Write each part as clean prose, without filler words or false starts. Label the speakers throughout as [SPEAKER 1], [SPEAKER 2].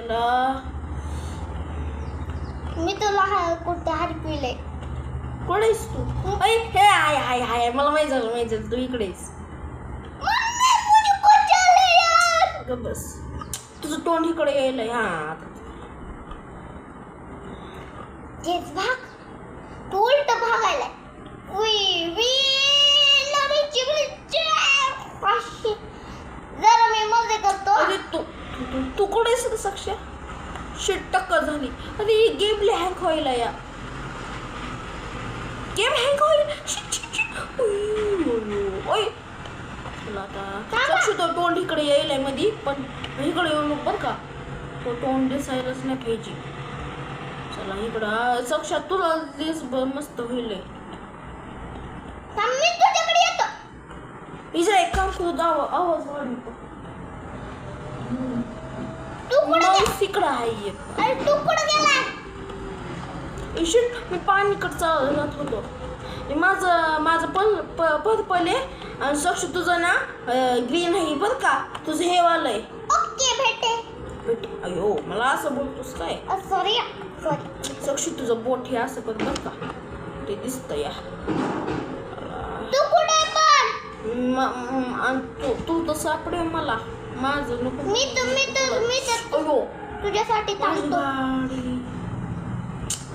[SPEAKER 1] चला
[SPEAKER 2] मी तुला कुठे हरपिले
[SPEAKER 1] कुठे आहेस तू? अय हे हाय हाय हाय मला माहित झालं तू इकडे आहेस. अगं बस तुझं तोंड इकडे यायलंय. हा
[SPEAKER 2] तेच भाग तू उलट भागायला जरा मी मजे करतो.
[SPEAKER 1] अरे तू कुठे आहेस साक्षा? शिट टक्कर झाली. अरे गेम हँग व्हायला या गेम हँग व्हायला. ओय चला आता साक्षी तो तोंड इकडे यायलाय मधी पण इकडे येऊ नको बरं का. तो तोंड दिसायलाच नाही पाहिजे. चला इकडं साक्षा तुला दिस मस्त होईल.
[SPEAKER 2] मी तुझ्याकडे येतो.
[SPEAKER 1] इजा एक काम करू आवाज वाढवतो.
[SPEAKER 2] तू कुठे
[SPEAKER 1] इकडं आहे.
[SPEAKER 2] अरे तू कुठे गेला?
[SPEAKER 1] मी पाणीकडे चालत होतो. माझं पर्पल आहे आणि साक्षी तुझं ना ग्रीन आहे बरं का. तुझं हे वालं आहे.
[SPEAKER 2] ओके भेटे.
[SPEAKER 1] अयो मला असं बोलतोस काय?
[SPEAKER 2] सॉरी
[SPEAKER 1] साक्षी तुझं बोट हे असं कर बरं का. ते दिसतं या.
[SPEAKER 2] तू कुठे पण?
[SPEAKER 1] तू तर सापडे मला. माझं नको.
[SPEAKER 2] मी
[SPEAKER 1] अयो
[SPEAKER 2] तुझ्यासाठी थांबतो.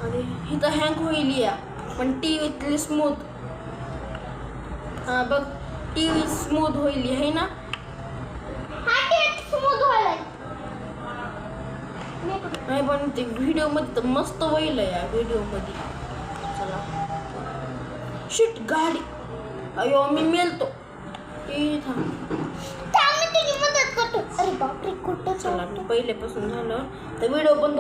[SPEAKER 1] अरे इथं हँग होईल या पण टीव्हीतली स्मूथ. हा बघ टीव्ही स्मूथ होईल आहे ना. नाही पण ते व्हिडिओ मध्ये तर मस्त होईल या व्हिडिओ मध्ये. चला शिट गाडी. अयो मी मेलतो.
[SPEAKER 2] मदत करतो. अरे बापरे कुठं
[SPEAKER 1] चला मी पहिल्यापासून झालं तर व्हिडिओ बंद